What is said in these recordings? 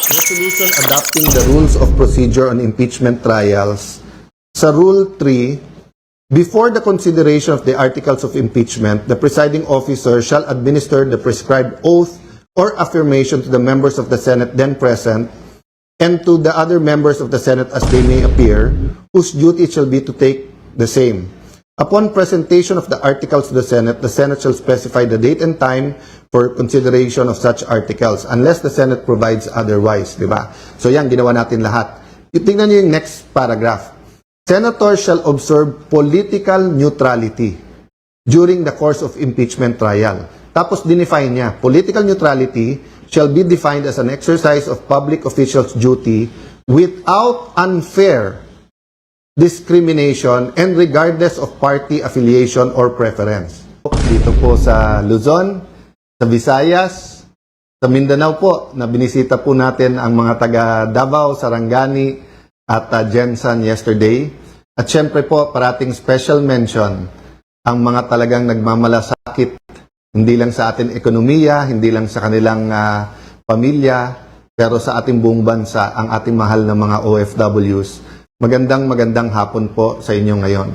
Resolution adopting the rules of procedure on impeachment trials. Sa Rule 3, before the consideration of the articles of impeachment, the presiding officer shall administer the prescribed oath or affirmation to the members of the Senate then present and to the other members of the Senate as they may appear, whose duty shall be to take the same. Upon presentation of the articles to the Senate shall specify the date and time for consideration of such articles unless the Senate provides otherwise, di ba? So yan, ginawa natin lahat. Tingnan niyo yung next paragraph. Senators shall observe political neutrality during the course of impeachment trial. Tapos dinefine niya, political neutrality shall be defined as an exercise of public officials' duty without unfair discrimination and regardless of party affiliation or preference. Dito po sa Luzon, sa Visayas, sa Mindanao po, na binisita po natin ang mga taga Davao, Sarangani at Jensan yesterday. At syempre po, parating special mention ang mga talagang nagmamalasakit, hindi lang sa ating ekonomiya, hindi lang sa kanilang pamilya, pero sa ating buong bansa, ang ating mahal na mga OFWs. Magandang hapon po sa inyo ngayon.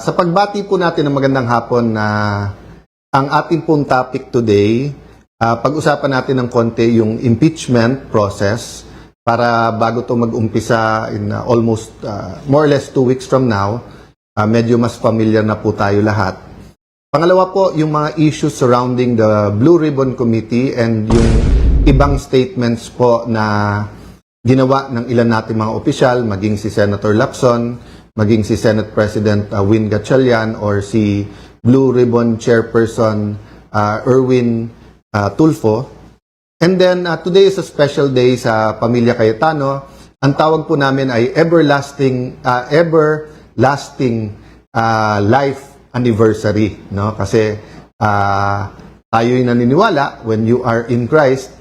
Sa pagbati po natin ng magandang hapon ang ating pong topic today, pag-usapan natin ng konti yung impeachment process para bago to mag-umpisa in almost more or less 2 weeks from now, medyo mas familiar na po tayo lahat. Pangalawa po, yung mga issues surrounding the Blue Ribbon Committee and yung ibang statements po na ginawa ng ilan natin mga opisyal, maging si Senator Lacson, maging si Senate President Win Gatchalian, or si Blue Ribbon Chairperson Erwin Tulfo. And then, today is a special day sa Pamilya Cayetano. Ang tawag po namin ay everlasting life anniversary. No? Kasi tayo'y naniniwala, when you are in Christ,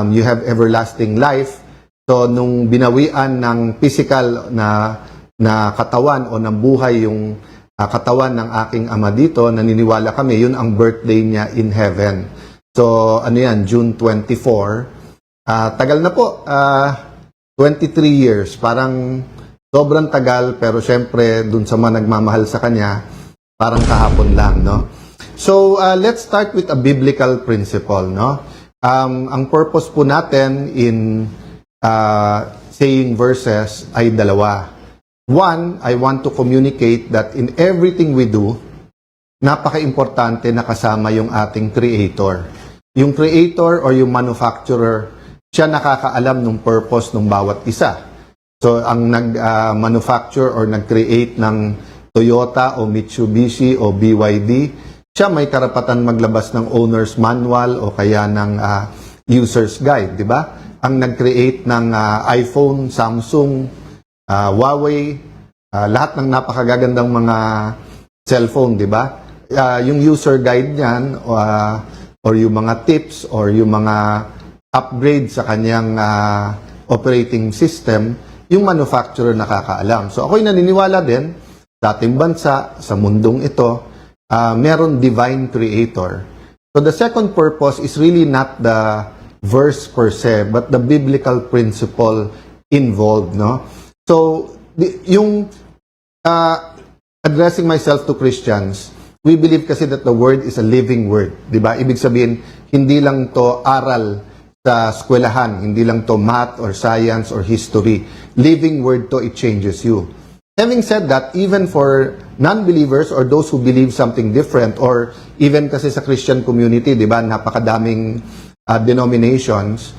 you have everlasting life. So, nung binawian ng physical na katawan o ng buhay yung katawan ng aking ama dito, naniniwala kami, yun ang birthday niya in heaven. So, ano yan, June 24. Tagal na po, 23 years. Parang sobrang tagal, pero syempre, dun sa mga nagmamahal sa kanya, parang kahapon lang, no? So, let's start with a biblical principle, no? Ang purpose po natin in saying verses ay dalawa. One, I want to communicate that in everything we do, napaka-importante na kasama yung ating creator. Yung creator or yung manufacturer, siya nakakaalam ng purpose ng bawat isa. So, ang nag-manufacture or nag-create ng Toyota o Mitsubishi o BYD, siya may karapatan maglabas ng owner's manual o kaya ng user's guide, di ba? Ang nag-create ng iPhone, Samsung, Huawei, lahat ng napakagagandang mga cellphone, di ba? Yung user guide niyan, or yung mga tips, or yung mga upgrade sa kanyang operating system, yung manufacturer nakakaalam. So ako'y naniniwala din, sa ating bansa, sa mundong ito, meron divine creator. So the second purpose is really not the verse per se, but the biblical principle involved, no? So, yung addressing myself to Christians, we believe kasi that the word is a living word, di ba? Ibig sabihin, hindi lang to aral sa eskwelahan, hindi lang to math or science or history. Living word to, it changes you. Having said that, even for non-believers or those who believe something different, or even kasi sa Christian community, di ba, napakadaming denominations,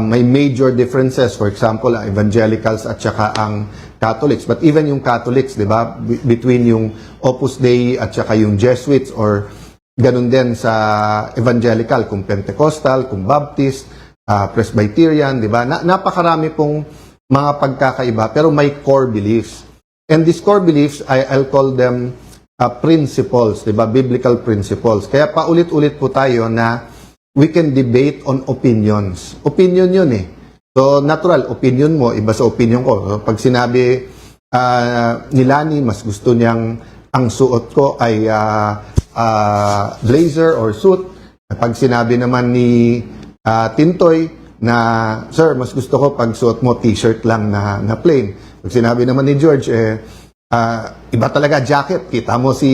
may major differences. For example, evangelicals at saka ang Catholics. But even yung Catholics, di ba, between yung Opus Dei at saka yung Jesuits, or ganun din sa evangelical, kung Pentecostal, kung Baptist, Presbyterian, di ba? Napakarami pong mga pagkakaiba, pero may core beliefs. And these core beliefs, I'll call them principles, di ba? Biblical principles. Kaya paulit-ulit po tayo na we can debate on opinions. Opinion yun eh. So, natural, opinion mo, iba sa opinion ko. So, pag sinabi ni Lani, mas gusto niyang ang suot ko ay blazer or suit. Pag sinabi naman ni Tintoy, na, sir, mas gusto ko pag suot mo t-shirt lang na plain. Pag sinabi naman ni George, iba talaga jacket. Kita mo si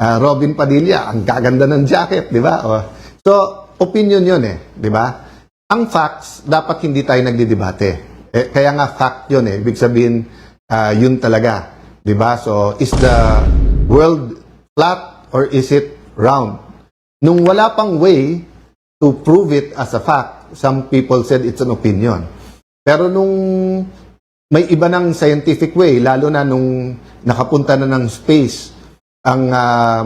Robin Padilla, ang gaganda ng jacket, di ba? So, opinion yun di ba? Ang facts, dapat hindi tayo nagdidebate. Kaya nga fact yun Ibig sabihin, yun talaga. Di ba? So, is the world flat or is it round? Nung wala pang way to prove it as a fact, some people said it's an opinion. Pero nung may iba ng scientific way, lalo na nung nakapunta na ng space ang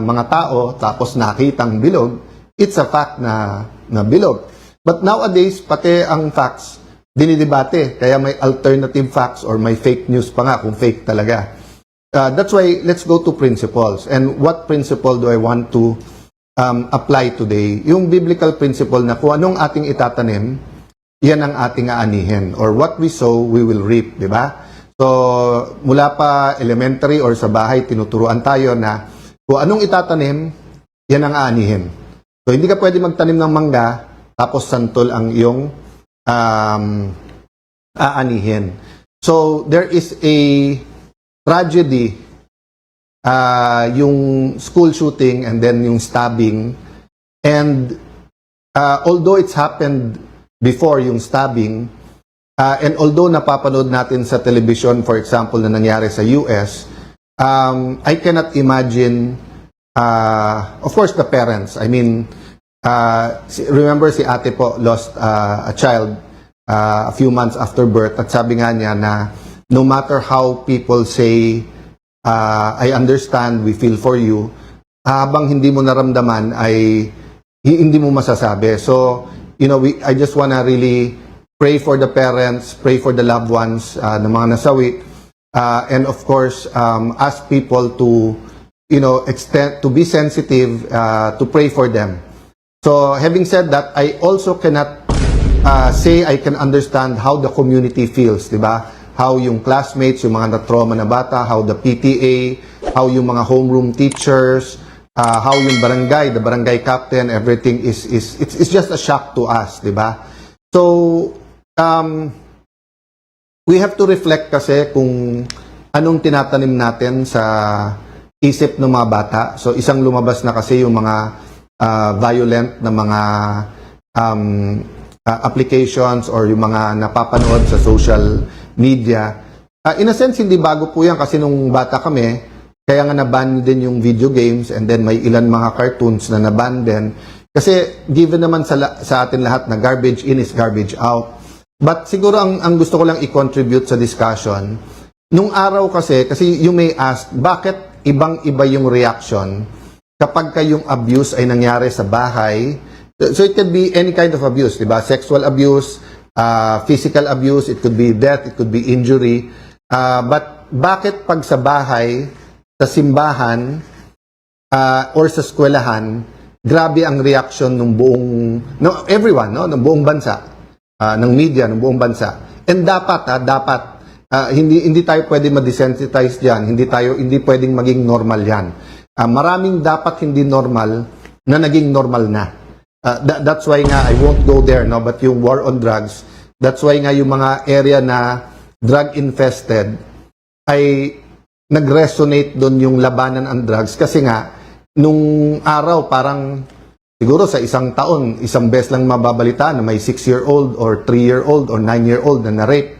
mga tao, tapos nakitang bilog, it's a fact na bilog. But nowadays, pati ang facts, dinidebate. Kaya may alternative facts or may fake news pa nga kung fake talaga. That's why, let's go to principles. And what principle do I want to apply today? Yung biblical principle na kung anong ating itatanim, yan ang ating aanihin. Or what we sow, we will reap, di ba? So, mula pa elementary or sa bahay, tinuturuan tayo na kung anong itatanim, yan ang aanihin. So, hindi ka pwede magtanim ng mangga, tapos santol ang iyong aanihin. So, there is a tragedy, yung school shooting and then yung stabbing. And although it's happened before yung stabbing, and although napapanood natin sa television, for example, na nangyari sa US, I cannot imagine, of course, the parents. I mean, remember si ate po lost a child a few months after birth, at sabi nga niya na no matter how people say, I understand, we feel for you, habang hindi mo naramdaman ay hindi mo masasabi. So, I just wanna really pray for the parents, pray for the loved ones ng mga nasawi, and of course, ask people to, to be sensitive, to pray for them. So, having said that, I also cannot say I can understand how the community feels, di ba? How yung classmates, yung mga na-trauma na bata, how the PTA, how yung mga homeroom teachers, how yung barangay, the barangay captain, everything it's just a shock to us, di ba? So, we have to reflect kasi kung anong tinatanim natin sa isip ng mga bata. So, isang lumabas na kasi yung mga violent na mga applications or yung mga napapanood sa social media. In a sense, hindi bago po yan kasi nung bata kami, kaya nga naban din yung video games and then may ilan mga cartoons na naban din. Kasi given naman sa atin lahat na garbage in is garbage out. But siguro ang gusto ko lang i-contribute sa discussion, nung araw kasi you may ask, bakit ibang-iba yung reaction kapag yung abuse ay nangyari sa bahay? So it can be any kind of abuse, diba? Sexual abuse, physical abuse, it could be death, it could be injury. But bakit pag sa bahay, sa simbahan, or sa eskwelahan, grabe ang reaction ng buong, everyone, ng buong bansa, ng media, ng buong bansa. And dapat, hindi tayo pwede ma-desensitize diyan, hindi pwedeng maging normal yan. Maraming dapat hindi normal na naging normal na. That's why nga I won't go there, but yung war on drugs, that's why nga yung mga area na drug infested ay nag-resonate doon yung labanan ang drugs kasi nga nung araw parang siguro sa isang taon isang beses lang mababalita na may 6-year-old or 3-year-old or 9-year-old na na-rape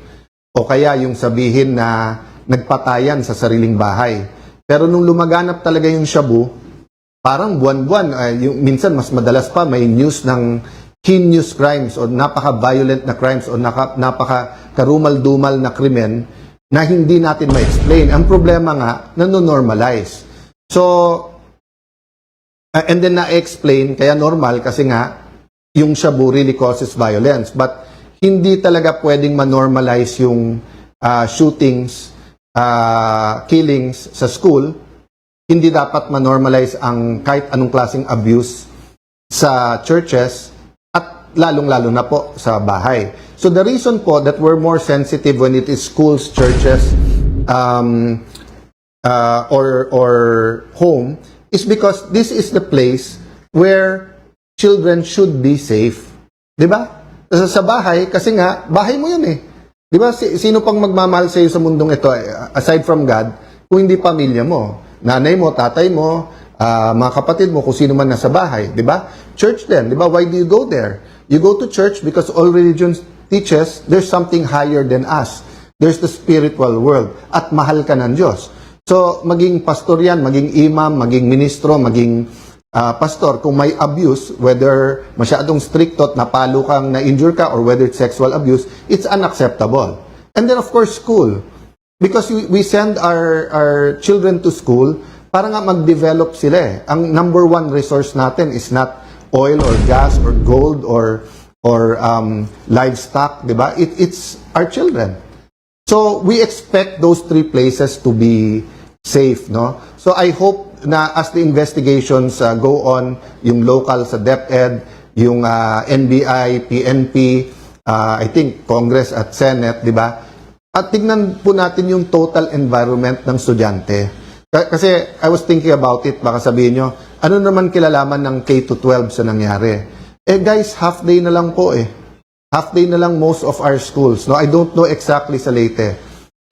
o kaya yung sabihin na nagpatayan sa sariling bahay. Pero nung lumaganap talaga yung shabu, parang buwan-buwan, minsan mas madalas pa, may news ng heinous crimes o napaka-violent na crimes o napaka-karumal-dumal na krimen na hindi natin ma-explain. Ang problema nga, nanonormalize. So, and then na-explain, kaya normal kasi nga, yung shabu really causes violence. But hindi talaga pwedeng ma-normalize yung shootings, killings sa school. Hindi dapat ma-normalize ang kahit anong klaseng abuse sa churches at lalong-lalo na po sa bahay. So the reason po that we're more sensitive when it is schools, churches, or home is because this is the place where children should be safe. Di ba? Sa bahay, kasi nga, bahay mo yun eh. Di ba? Sino pang magmamahal sa iyo sa mundong ito, aside from God, kung hindi pamilya mo? Nanay mo, tatay mo, mga kapatid mo, kung sino man nasa bahay. Di ba? Church din, di ba? Why do you go there? You go to church because all religions teaches there's something higher than us. There's the spiritual world. At mahal ka ng Diyos. So, maging pastor yan, maging imam, maging ministro, maging pastor, kung may abuse, whether masyadong stricto at napalo kang, na-injure ka, or whether it's sexual abuse, it's unacceptable. And then, of course, school. Because we send our children to school para nga mag-develop sila eh. Ang number one resource natin is not oil or gas or gold or livestock, di ba? It's our children. So, we expect those three places to be safe, no? So, I hope na as the investigations go on, yung local sa DepEd, yung NBI, PNP, I think Congress at Senate, di ba? At tignan po natin yung total environment ng estudyante. Kasi I was thinking about it, baka sabihin nyo, ano naman kilalaman ng K-12 sa nangyari? Eh guys, half day na lang po eh. Half day na lang most of our schools. No, I don't know exactly sa Leyte.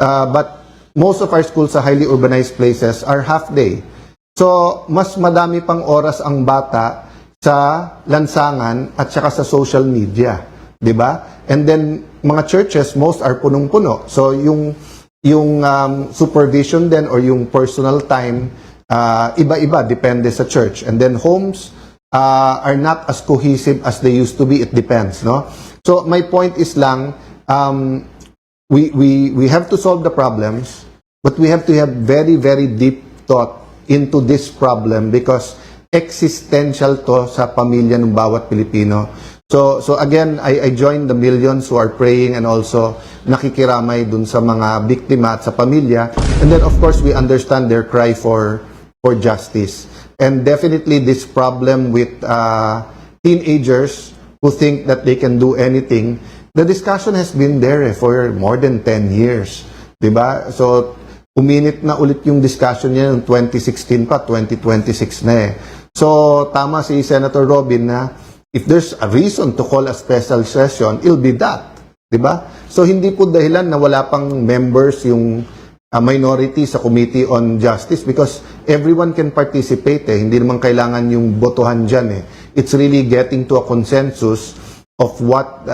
But most of our schools sa highly urbanized places are half day. So, mas madami pang oras ang bata sa lansangan at saka sa social media, 'di ba? And then mga churches, most are punong-puno. So, yung supervision din or yung personal time, iba-iba depende sa church. And then homes are not as cohesive as they used to be. It depends, no? So, my point is lang, we have to solve the problems, but we have to have very, very deep thought into this problem because existential to sa pamilya ng bawat Pilipino. So again, I join the millions who are praying and also nakikiramay dun sa mga biktima at sa pamilya. And then, of course, we understand their cry for justice. And definitely, this problem with teenagers who think that they can do anything, the discussion has been there for more than 10 years. Diba? So, uminit na ulit yung discussion niya noong 2016 pa, 2026 na eh. So, tama si Senator Robin na if there's a reason to call a special session, it'll be that. Diba? So, hindi po dahilan na wala pang members yung minority sa Committee on Justice because everyone can participate eh. Hindi naman kailangan yung botohan dyan eh. It's really getting to a consensus of what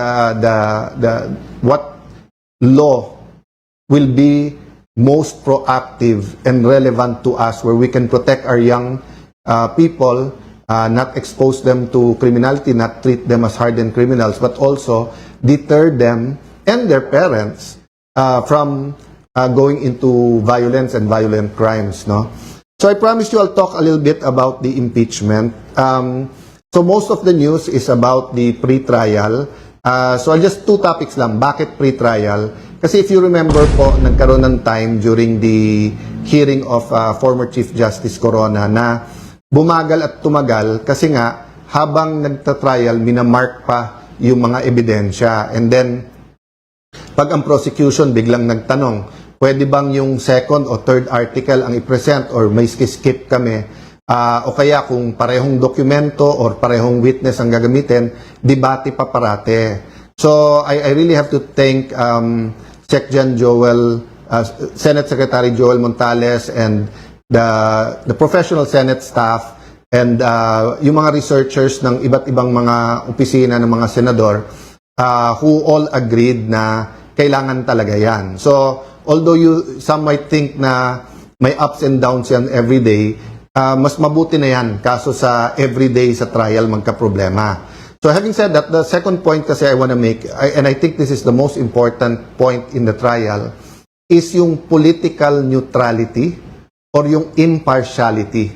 what law will be most proactive and relevant to us where we can protect our young people, not expose them to criminality, not treat them as hardened criminals, but also deter them and their parents from going into violence and violent crimes, no? So I promise you I'll talk a little bit about the impeachment. So most of the news is about the pre-trial. So I'll just two topics lang. Bakit pre-trial? Kasi if you remember po, nagkaroon ng time during the hearing of former Chief Justice Corona na bumagal at tumagal kasi nga habang nagta-trial, minamark pa yung mga ebidensya. And then, pag ang prosecution biglang nagtanong, pwede bang yung second o third article ang i-present or may skip kami? O kaya kung parehong dokumento or parehong witness ang gagamitin, debate pa parate. So, I really have to thank Secjan Joel, Senate Secretary Joel Montales and the professional Senate staff and yung mga researchers ng iba't ibang mga opisina ng mga senador who all agreed na kailangan talaga yan. So, although some might think na may ups and downs yan every day, mas mabuti na yan kaso sa everyday sa trial magka-problema. So having said that, the second point kasi I want to make, and I think this is the most important point in the trial, is yung political neutrality or yung impartiality.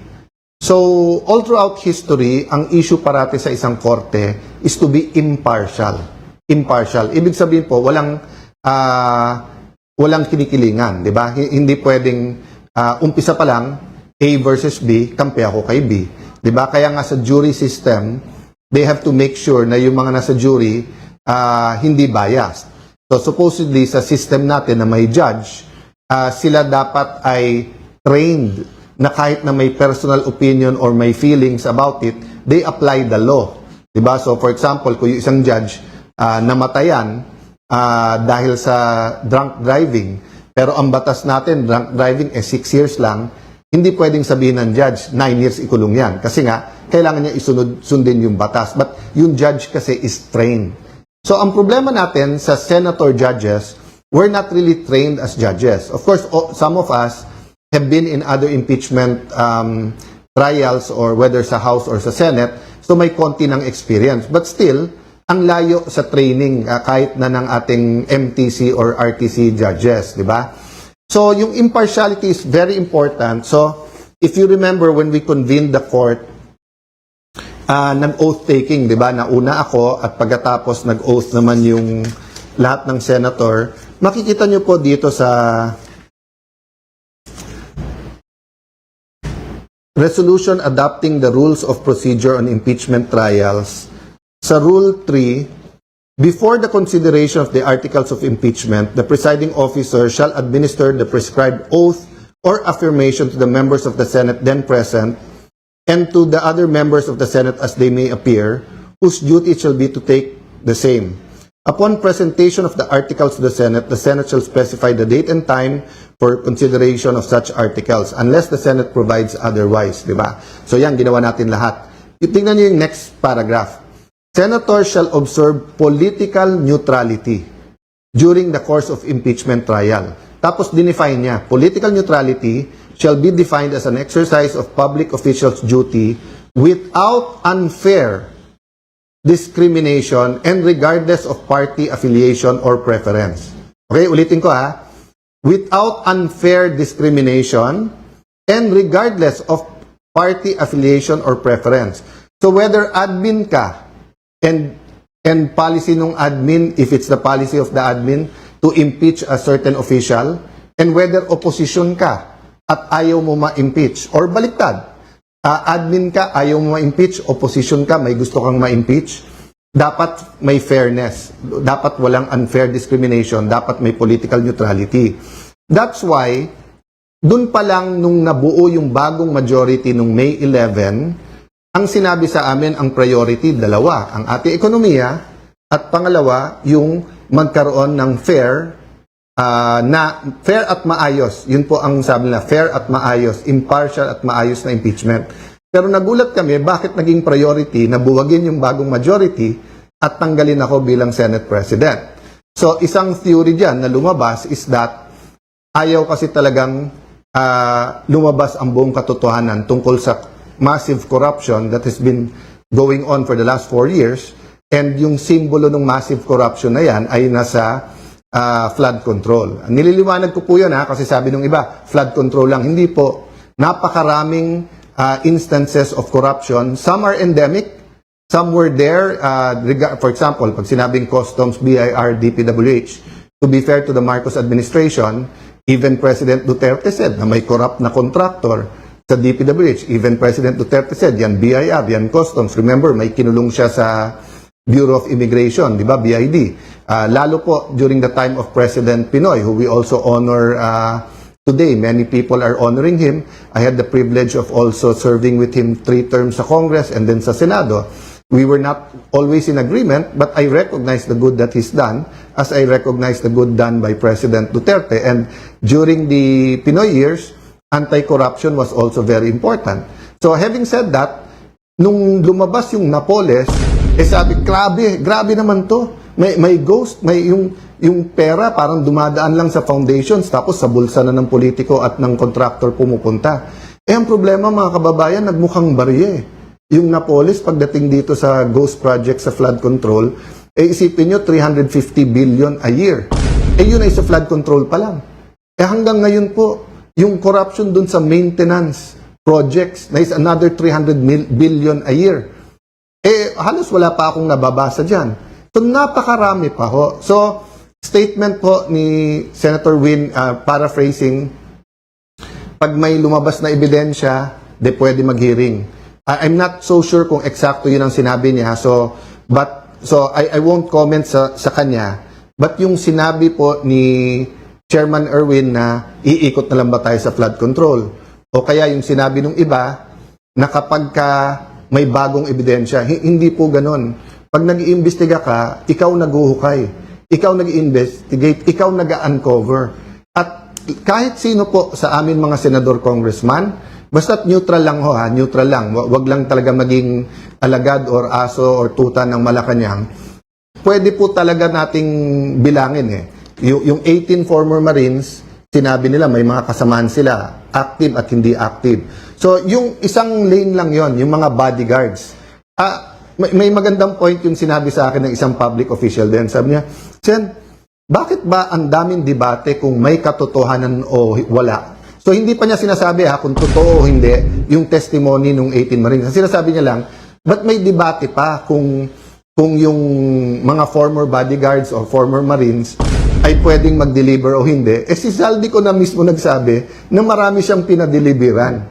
So all throughout history, ang issue parati sa isang korte is to be impartial. Impartial. Ibig sabihin po, walang kinikilingan, di ba? Hindi pwedeng umpisa pa lang, A versus B, kampi ako kay B. Diba? Kaya nga sa jury system, they have to make sure na yung mga nasa jury hindi biased. So supposedly sa system natin na may judge, sila dapat ay trained na kahit na may personal opinion or may feelings about it, they apply the law. Diba? So for example, kung yung isang judge namatayan dahil sa drunk driving, pero ang batas natin, drunk driving, 6 years lang, hindi pwedeng sabihin ng judge, 9 years ikulong yan. Kasi nga, kailangan niya sundin yung batas. But yung judge kasi is trained. So, ang problema natin sa senator judges, we're not really trained as judges. Of course, some of us have been in other impeachment trials or whether sa House or sa Senate, so may konti ng experience. But still, ang layo sa training kahit na ng ating MTC or RTC judges, di ba? So, yung impartiality is very important. So, if you remember when we convened the court, nag-oath taking, di ba? Nauna ako at pagkatapos nag-oath naman yung lahat ng senator. Makikita nyo po dito sa resolution adopting the rules of procedure on impeachment trials. Sa Rule 3, before the consideration of the articles of impeachment, the presiding officer shall administer the prescribed oath or affirmation to the members of the Senate then present and to the other members of the Senate as they may appear, whose duty shall be to take the same. Upon presentation of the articles to the Senate shall specify the date and time for consideration of such articles, unless the Senate provides otherwise, di ba? So yan, ginawa natin lahat. Tingnan niyo yung next paragraph. Senators shall observe political neutrality during the course of impeachment trial. Tapos dinefine niya, political neutrality shall be defined as an exercise of public officials' duty without unfair discrimination and regardless of party affiliation or preference. Okay, ulitin ko ha. Without unfair discrimination and regardless of party affiliation or preference. So whether admin ka, and policy ng admin, if it's the policy of the admin, to impeach a certain official, and whether opposition ka at ayaw mo ma-impeach, or baliktad, admin ka, ayaw mo ma-impeach, opposition ka, may gusto kang ma-impeach, dapat may fairness, dapat walang unfair discrimination, dapat may political neutrality. That's why, dun pa lang nung nabuo yung bagong majority nung May 11, ang sinabi sa amin, ang priority, dalawa. Ang ating ekonomiya at pangalawa, yung magkaroon ng fair at maayos. Yun po ang sabi nila, fair at maayos, impartial at maayos na impeachment. Pero nagulat kami, bakit naging priority na buwagin yung bagong majority at tanggalin ako bilang Senate President. So, isang theory dyan na lumabas is that ayaw kasi talagang lumabas ang buong katotohanan tungkol sa massive corruption that has been going on for the last 4 years, and yung simbolo ng massive corruption na yan ay nasa flood control. Nililiwanag ko po yun kasi sabi ng iba, flood control lang. Hindi po. Napakaraming instances of corruption. Some are endemic. Some were there. For example, pag sinabing customs, BIR, DPWH, to be fair to the Marcos administration, even President Duterte said na may corrupt na contractor sa DPWH. Even President Duterte said, yan BIR, yan customs. Remember, may kinulong siya sa Bureau of Immigration, di ba, BID. Lalo po during the time of President Pinoy, who we also honor today. Many people are honoring him. I had the privilege of also serving with him 3 terms sa Congress and then sa Senado. We were not always in agreement, but I recognize the good that he's done as I recognize the good done by President Duterte. And during the Pinoy years, anti-corruption was also very important. So having said that, nung lumabas yung Napoles, sabi, grabe naman to. May ghost, may yung pera parang dumadaan lang sa foundations tapos sa bulsa na ng politiko at ng contractor pumupunta. Ang problema mga kababayan, nagmukhang barye. Yung Napoles, pagdating dito sa ghost project sa flood control, isipin nyo, 350 billion a year. Yun ay sa flood control pa lang. Hanggang ngayon po, yung corruption dun sa maintenance projects na is another 300 billion a year. Halos wala pa akong nababasa dyan. So, napakarami pa ho. So, statement po ni Senator Win, paraphrasing, pag may lumabas na ebidensya, pwede mag-hearing. I'm not so sure kung eksakto yun ang sinabi niya. So I won't comment sa kanya. But yung sinabi po ni Chairman Erwin na iikot na lang ba tayo sa flood control? O kaya yung sinabi ng iba na kapag may bagong ebidensya, hindi po ganon. Pag nag-iimbestiga ka, ikaw naghuhukay. Ikaw nag-investigate, ikaw nag-uncover. At kahit sino po sa amin mga senador, congressman, basta't neutral lang ho ha, neutral lang. Wag lang talaga maging alagad or aso or tuta ng Malacanang. Pwede po talaga nating bilangin eh. Yung 18 former Marines, sinabi nila may mga kasamaan sila, active at hindi active. So, yung isang lane lang yon, yung mga bodyguards. May magandang point yung sinabi sa akin ng isang public official din. Sabi niya, Sen, bakit ba ang daming debate kung may katotohanan o wala? So, hindi pa niya sinasabi kung totoo o hindi yung testimony ng 18 Marines. Ang sinasabi niya lang, ba't may debate pa kung yung mga former bodyguards o former Marines ay pwedeng mag-deliver o hindi? Si Zaldico na mismo nagsabi na marami siyang pinadeliveran.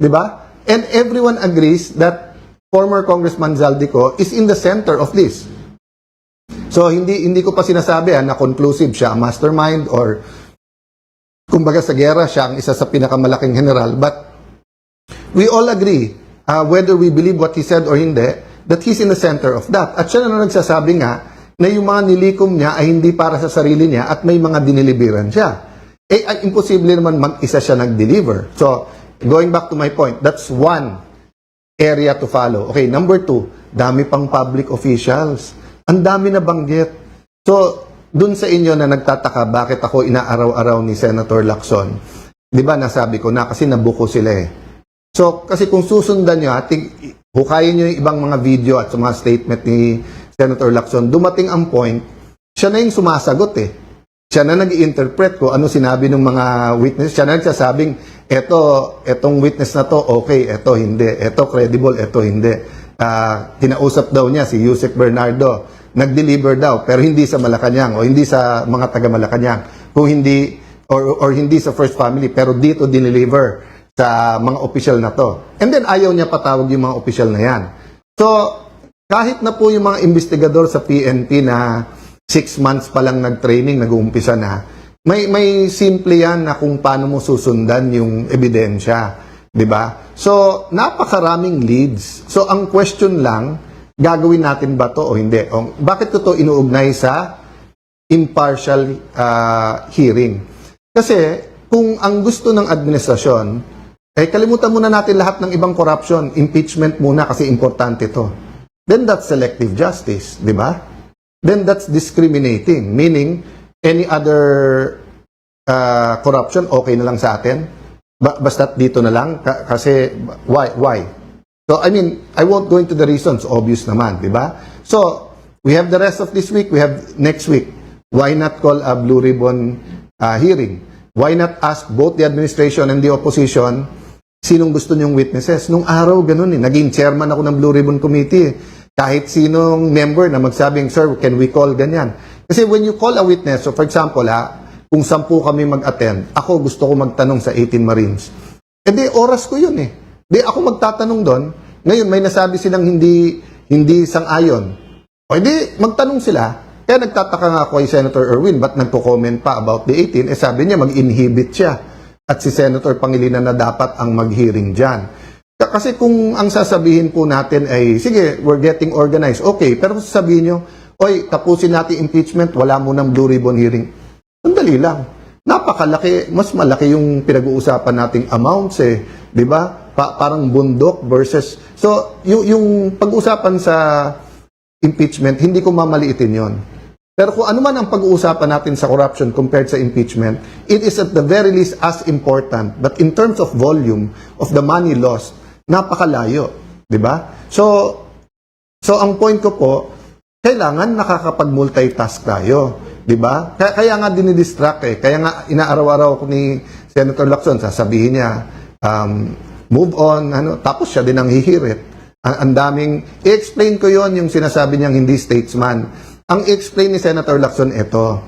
Di ba? And everyone agrees that former Congressman Zaldico is in the center of this. So, hindi ko pa sinasabi na conclusive siya ang mastermind or kumbaga sa gera siya ang isa sa pinakamalaking general. But we all agree, whether we believe what he said or hindi, that he's in the center of that. At siya na nagsasabi nga na yung mga nilikom niya ay hindi para sa sarili niya at may mga diniliberan siya. Imposible naman mag-isa siya nag-deliver. So, going back to my point, that's one area to follow. Okay, number 2, dami pang public officials. Ang dami na banggit. So, dun sa inyo na nagtataka bakit ako inaaraw-araw ni Senator Lacson, di ba nasabi ko na kasi nabuko sila eh. So, kasi kung susundan nyo, hukayin nyo yung ibang mga video at mga statement ni Senator Lacson, dumating ang point, siya na yung sumasagot eh. Siya na nag-i-interpret ko ano sinabi ng mga witness. Siya na nagsasabing, etong witness na to, okay, eto hindi, eto credible, eto hindi. Kinausap daw niya si Yusek Bernardo, nag-deliver daw, pero hindi sa Malacanang o hindi sa mga taga Malacanang. Kung hindi, or hindi sa First Family, pero dito dineliver sa mga opisyal na to. And then ayaw niya patawag yung mga opisyal na yan. So, kahit na po yung mga investigador sa PNP na 6 months pa lang nag-training, nag-uumpisa na, may simple yan na kung paano mo susundan yung ebidensya. Diba? So, napakaraming leads. So, ang question lang, gagawin natin ba to o hindi? O, bakit ko to inuugnay sa impartial hearing? Kasi, kung ang gusto ng administrasyon, kalimutan muna natin lahat ng ibang corruption, impeachment muna kasi importante to. Then that's selective justice, di ba? Then that's discriminating, meaning any other corruption, okay na lang sa atin? Basta't dito na lang? Kasi, why? So, I mean, I won't go into the reasons, obvious naman, di ba? So, we have the rest of this week, we have next week. Why not call a Blue Ribbon hearing? Why not ask both the administration and the opposition sinong gusto niyong witnesses? Nung araw, ganun eh. Naging chairman ako ng Blue Ribbon Committee. Kahit sinong member na magsabing, sir, can we call ganyan? Kasi when you call a witness, so for example, kung 10 kami mag-attend, ako gusto ko magtanong sa 18 Marines. Oras ko yun eh. Ako magtatanong doon. Ngayon, may nasabi silang hindi sang-ayon. O magtanong sila. Kaya nagtataka nga ako kay Senator Erwin, ba't nagko-comment pa about the 18? Sabi niya, mag-inhibit siya. At si Senator Pangilinan na dapat ang mag-hearing dyan. Kasi kung ang sasabihin po natin ay, sige, we're getting organized. Okay, pero kung sasabihin nyo, oy, tapusin natin impeachment, wala mo ng Blue Ribbon hearing. Sandali lang. Napakalaki, mas malaki yung pinag-uusapan nating amounts eh. Di ba? Parang bundok versus... So, yung pag-uusapan sa impeachment, hindi ko mamaliitin yon. Pero kung ano man ang pag-uusapan natin sa corruption compared sa impeachment, it is at the very least as important. But in terms of volume of the money lost, napakalayo. Di ba? So ang point ko po, kailangan nakakapag-multitask tayo. Di ba? Kaya nga dinidistract eh. Kaya nga inaaraw-araw ko ni Senator Lacson, sasabihin niya, move on, tapos siya din ang hihirit. Ang daming, i-explain ko yon yung sinasabi niyang hindi statesman. Ang i-explain ni Senator Lacson ito.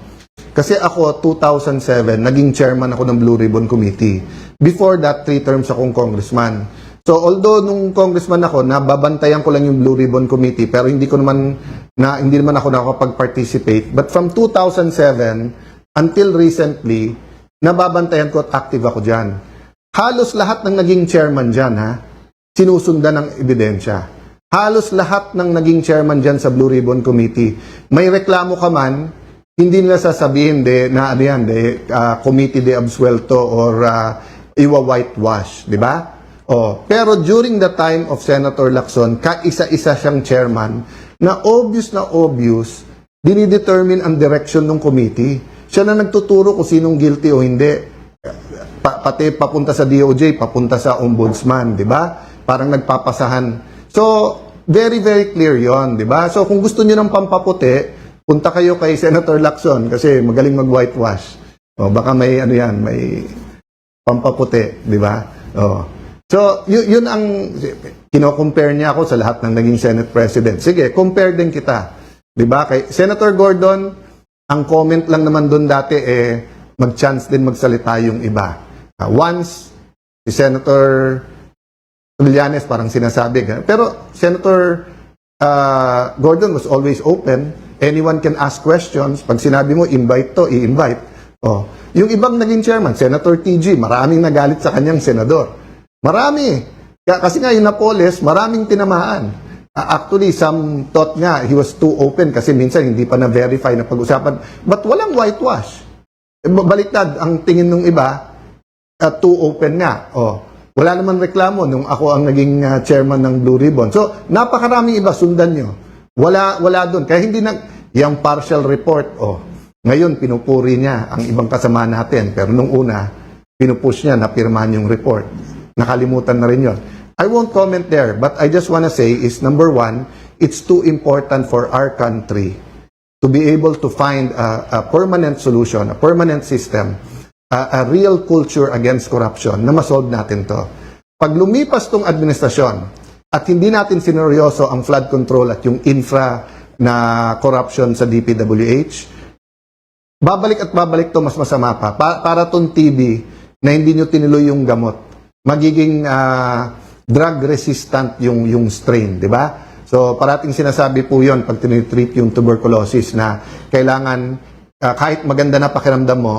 Kasi ako, 2007, naging chairman ako ng Blue Ribbon Committee. Before that, 3 terms akong congressman. So, although nung congressman ako, nababantayan ko lang yung Blue Ribbon Committee, pero hindi naman ako nakapag-participate. But from 2007 until recently, nababantayan ko at active ako dyan. Halos lahat ng naging chairman dyan, sinusundan ng ebidensya. halos lahat ng naging chairman dyan sa Blue Ribbon Committee, may reklamo ka man, hindi nila sasabihin na ano yan, committee de absuelto or iwa-whitewash, di ba? Pero during the time of Senator Lacson, kaisa-isa siyang chairman na obvious, dinidetermine ang direction ng committee. Siya na nagtuturo kung sinong guilty o hindi. Pati papunta sa DOJ, papunta sa ombudsman, di ba? Parang nagpapasahan. So, very, very clear yon, di ba? So, kung gusto niyo ng pampaputi, punta kayo kay Senator Lacson kasi magaling mag-whitewash. Baka may, may pampaputi, di ba? So, yun ang, kino-compare niya ako sa lahat ng naging Senate President. Sige, compare din kita. Di ba? Kay Senator Gordon, ang comment lang naman doon dati, mag-chance din magsalita yung iba. Once, si Senator Trillanes parang sinasabi. Pero Senator Gordon was always open. Anyone can ask questions. Pag sinabi mo, invite to, i-invite. Yung ibang naging chairman, Senator TG, maraming nagalit sa kanyang senador. Marami. Kasi nga yung Napoles, maraming tinamaan. Actually, some thought nga he was too open kasi minsan hindi pa na-verify na pag-usapan. But walang whitewash. Baliktad, ang tingin ng iba, too open nga. Wala naman reklamo nung ako ang naging chairman ng Blue Ribbon. So, napakaraming iba, sundan nyo. Wala doon. Kaya hindi yung partial report, ngayon, pinupuri niya ang ibang kasama natin. Pero nung una, pinupush niya na pirmahan yung report. Nakalimutan na rin yun. I won't comment there, but I just wanna say is, number one, it's too important for our country to be able to find a permanent solution, a permanent system, a real culture against corruption na masolve natin to. Pag lumipas tong administrasyon at hindi natin sineryoso ang flood control at yung infra na corruption sa DPWH, babalik to mas masama pa. Para tong TB na hindi nyo tinuloy yung gamot. Magiging drug resistant yung strain, di ba? So parating sinasabi po yon pag tinitreat yung tuberculosis na kailangan, kahit maganda na pakiramdam mo,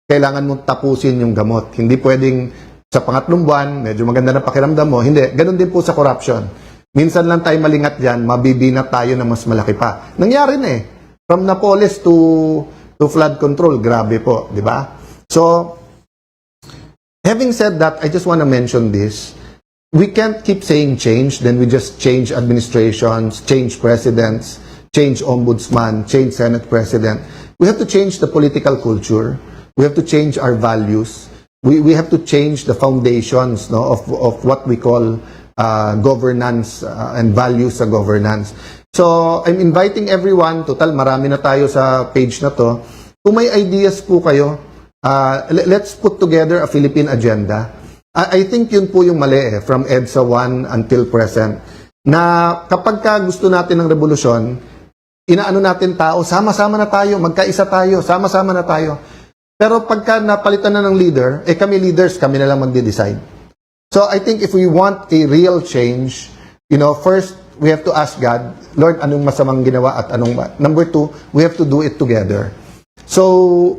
kailangan mong tapusin yung gamot. Hindi pwedeng sa pangatlong buwan, medyo maganda na pakiramdam mo. Hindi. Ganun din po sa corruption. Minsan lang tayo malingat dyan, mabibinat tayo na mas malaki pa. Nangyari na eh. From Napoles to flood control, grabe po. Di ba? So, having said that, I just want to mention this. We can't keep saying change, then we just change administrations, change presidents, change ombudsman, change Senate president. We have to change the political culture. We have to change our values. We have to change the foundations of what we call governance and values sa governance. So, I'm inviting everyone, total marami na tayo sa page na to, kung may ideas po kayo, let's put together a Philippine agenda. I think yun po yung mali from EDSA 1 until present, na kapag gusto natin ng revolusyon, inaano natin tao, sama-sama na tayo, magkaisa tayo, sama-sama na tayo. Pero pagka napalitan na ng leader, kami leaders, kami na lang magde-decide. So I think if we want a real change, first, we have to ask God, Lord, anong masamang ginawa at anong ba? Number two, we have to do it together. So,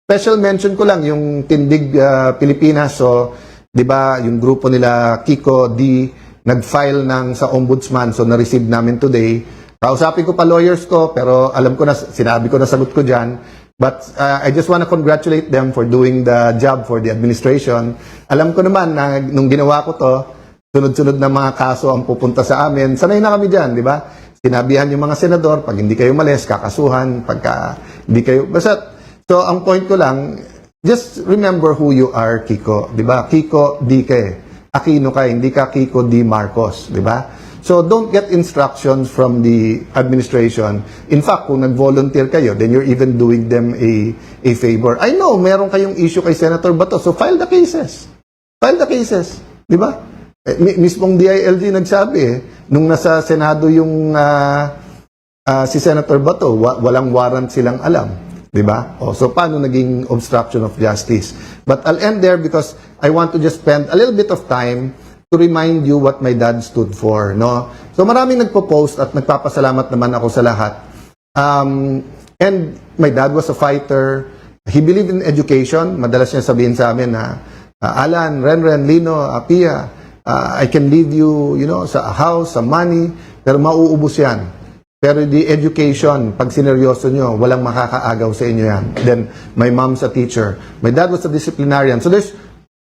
special mention ko lang yung Tindig Pilipinas. So, di ba, yung grupo nila, Kiko D, nag-file sa ombudsman. So, na-receive namin today. Kausapin ko pa lawyers ko, pero alam ko na, sinabi ko na sagot ko dyan. But I just want to congratulate them for doing the job for the administration. Alam ko naman na nung ginawa ko to, sunod-sunod na mga kaso ang pupunta sa amin. Sanay na kami dyan, di ba? Sinabihan yung mga senador, pag hindi kayo malis, kakasuhan, pagka hindi kayo... Basta, so ang point ko lang, just remember who you are, Kiko. Di ba? Kiko D. Aquino ka, hindi ka Kiko D. Marcos. Di ba? So, don't get instructions from the administration. In fact, kung nag-volunteer kayo, then you're even doing them a favor. I know, meron kayong issue kay Senator Bato, so file the cases. File the cases. Di ba? Mismong DILG nagsabi, nung nasa Senado yung si Senator Bato, walang warrant silang alam. Di ba? So, paano naging obstruction of justice? But I'll end there because I want to just spend a little bit of time to remind you what my dad stood for, no? So maraming nagpo-post at nagpapasalamat naman ako sa lahat. And my dad was a fighter. He believed in education. Madalas niya sabihin sa amin na, Alan, Renren, Lino, Pia, I can leave you, sa house, sa money, pero mauubos yan. Pero the education, pag sineryoso nyo, walang makakaagaw sa inyo yan. Then, my mom's a teacher. My dad was a disciplinarian. So there's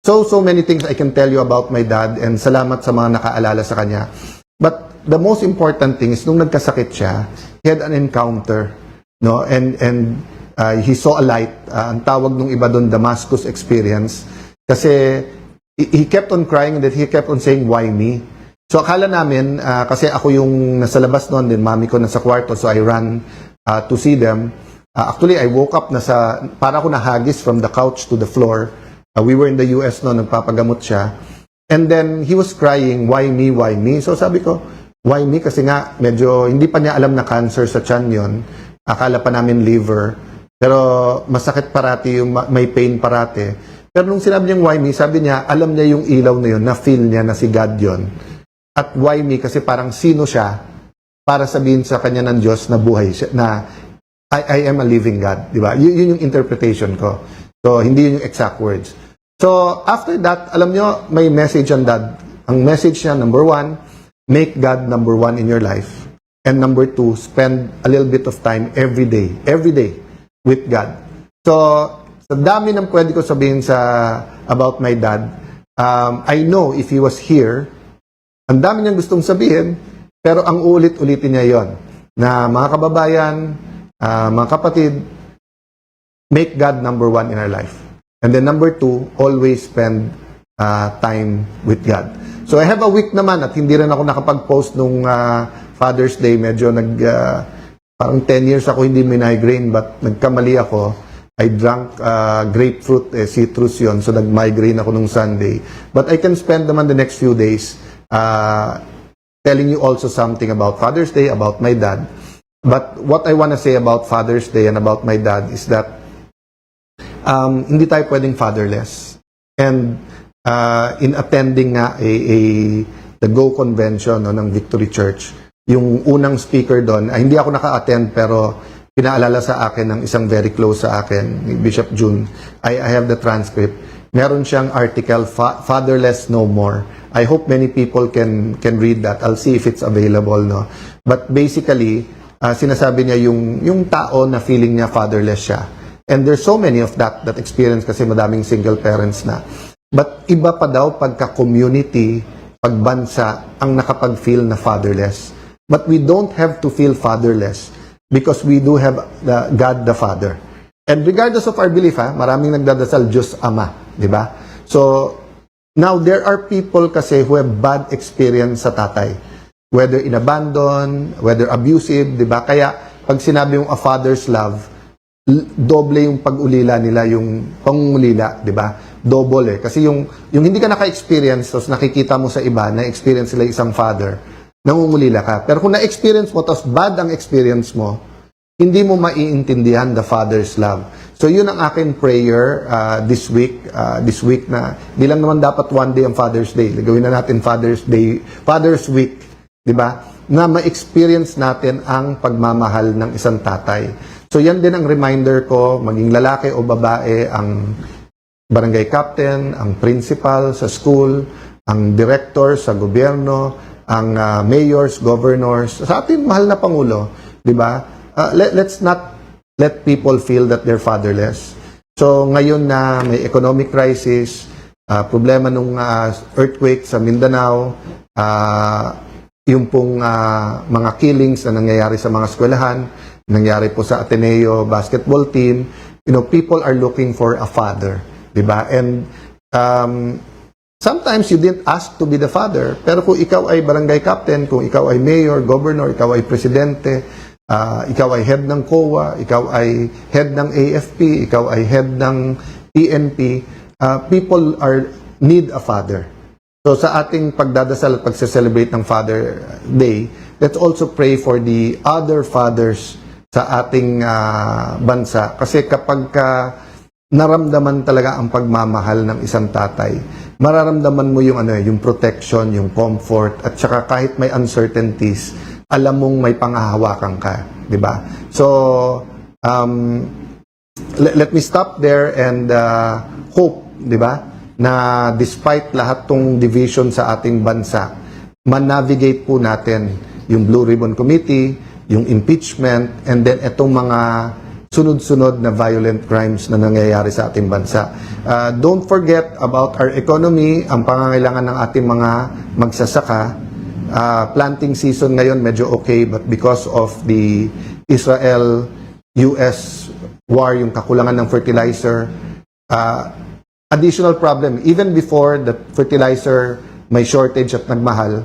so many things I can tell you about my dad, and salamat sa mga nakaalala sa kanya. But the most important thing is, nung nagkasakit siya, he had an encounter, no? And he saw a light. Ang tawag nung iba doon, Damascus experience. Kasi he kept on crying and then he kept on saying, why me? So akala namin, kasi ako yung nasa labas noon, din mami ko nasa kwarto, so I ran to see them. Actually, I woke up, para ako nahagis from the couch to the floor. We were in the US noon, nagpapagamot siya. And then, he was crying, why me, why me? So sabi ko, why me? Kasi nga, medyo hindi pa niya alam na cancer sa tiyan yun. Akala pa namin liver. Pero masakit parati, may pain parati. Pero nung sinabi niyang why me, sabi niya, alam niya yung ilaw na yun, na-feel niya na si God yun. At why me? Kasi parang sino siya para sabihin sa kanya ng Diyos na buhay siya, na I am a living God. Di ba? Yun yung interpretation ko. So, hindi yun yung exact words. So, after that, alam nyo, may message ang dad. Ang message niya, number 1, make God number 1 in your life. And number 2, spend a little bit of time every day with God. So, sa dami ng pwede ko sabihin about my dad, I know if he was here, ang dami niyang gustong sabihin, pero ang ulit-ulitin niya yon na mga kababayan, mga kapatid, make God number 1 in our life. And then number 2, always spend time with God. So I have a week naman at hindi rin ako nakapag-post nung Father's Day. Medyo parang 10 years ako hindi migraine, but nagkamali ako. I drank grapefruit, citrus yon, so nag-migraine ako nung Sunday. But I can spend naman the next few days telling you also something about Father's Day, about my dad. But what I want to say about Father's Day and about my dad is that hindi tayo pwedeng fatherless. And in attending nga the Go Convention ng Victory Church, yung unang speaker doon, hindi ako naka-attend pero pinaalala sa akin ng isang very close sa akin, ni Bishop June. I have the transcript. Meron siyang article, Fatherless No More. I hope many people can read that. I'll see if it's available, no. But basically, sinasabi niya yung tao na feeling niya fatherless siya. And there's so many of that experience kasi madaming single parents na. But iba pa daw pagka-community, pagbansa, ang nakapag-feel na fatherless. But we don't have to feel fatherless because we do have God the Father. And regardless of our belief, maraming nagdadasal Diyos Ama, di ba? So, now there are people kasi who have bad experience sa tatay. Whether in abandon, whether abusive, di ba? Kaya, pag sinabi yung a father's love, doble yung pag-ulila nila, yung pangungulila, di ba? Double Kasi yung hindi ka naka-experience, tapos nakikita mo sa iba, na-experience sila isang father, nangungulila ka. Pero kung na-experience mo, tapos bad ang experience mo, hindi mo maiintindihan the Father's love. So yun ang aking prayer this week na hindi lang naman dapat one day ang Father's Day. Gawin na natin Father's Day, Father's Week, di ba? Na ma-experience natin ang pagmamahal ng isang tatay. So yan din ang reminder ko, maging lalaki o babae, ang barangay captain, ang principal sa school, ang director sa gobyerno, ang mayors, governors, sa ating mahal na Pangulo, di ba? Let's not let people feel that they're fatherless. So ngayon na may economic crisis, problema nung earthquake sa Mindanao, yung pong mga killings na nangyayari sa mga eskwelahan, nangyari po sa Ateneo basketball team, people are looking for a father, di ba? And sometimes you didn't ask to be the father, pero kung ikaw ay barangay captain, kung ikaw ay mayor, governor, ikaw ay presidente, ikaw ay head ng COA, ikaw ay head ng AFP, ikaw ay head ng PNP, people need a father. So sa ating pagdadasal at pagse-celebrate ng Father Day, let's also pray for the other fathers sa ating bansa. Kasi kapag naramdaman talaga ang pagmamahal ng isang tatay, mararamdaman mo yung protection, yung comfort, at saka kahit may uncertainties, alam mong may panghahawakan ka, di ba? So, let me stop there and hope, di ba, na despite lahat tong division sa ating bansa, man-navigate po natin yung Blue Ribbon Committee, yung impeachment, and then itong mga sunod-sunod na violent crimes na nangyayari sa ating bansa. Don't forget about our economy, ang pangangailangan ng ating mga magsasaka. Planting season ngayon medyo okay, but because of the Israel-US war, yung kakulangan ng fertilizer, additional problem. Even before the fertilizer may shortage at nagmahal,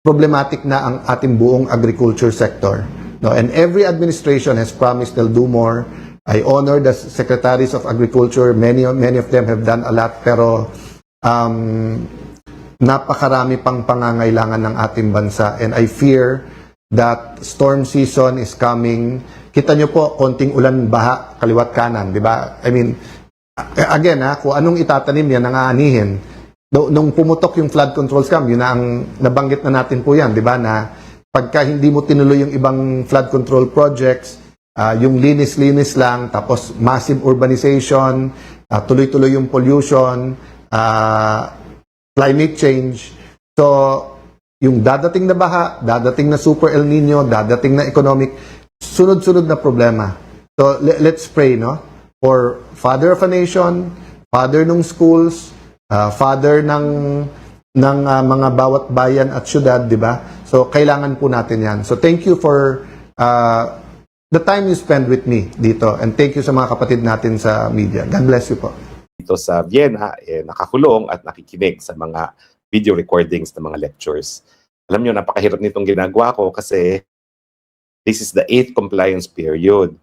problematic na ang ating buong agriculture sector. No? And every administration has promised they'll do more. I honor the secretaries of agriculture. Many of them have done a lot. Pero napakarami pang pangangailangan ng ating bansa. And I fear that storm season is coming. Kita nyo po, konting ulan, baha, kaliwat kanan. Di ba? I mean, again, kung anong itatanim yan, nangaanihin. Nung pumutok yung flood control scam, yun na ang nabanggit na natin po yan, di ba, na pagka hindi mo tinuloy yung ibang flood control projects, yung linis-linis lang, tapos massive urbanization, tuloy-tuloy yung pollution, climate change. So, yung dadating na baha, dadating na super El Nino, dadating na economic, sunod-sunod na problema. So, let's pray, no? For father of a nation, father ng schools, father ng mga bawat bayan at syudad, di ba? So, kailangan po natin yan. So, thank you for the time you spend with me dito. And thank you sa mga kapatid natin sa media. God bless you po. Dito sa Vienna, nakakulong at nakikinig sa mga video recordings ng mga lectures. Alam nyo, napakahirap nitong ginagawa ko kasi this is the 8th compliance period.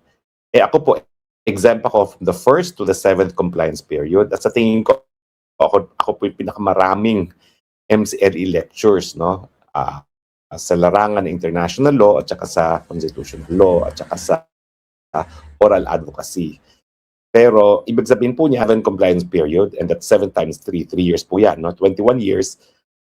Ako po, exempt ako from the 1st to the 7th compliance period. At sa tingin ko, ako po yung pinakamaraming MCLE lectures, no? Sa larangan ng international law at saka sa constitutional law at saka sa oral advocacy. Pero ibig sabihin po niya, 7 compliance period, and that's 7 times 3, 3 years po yan, no? 21 years,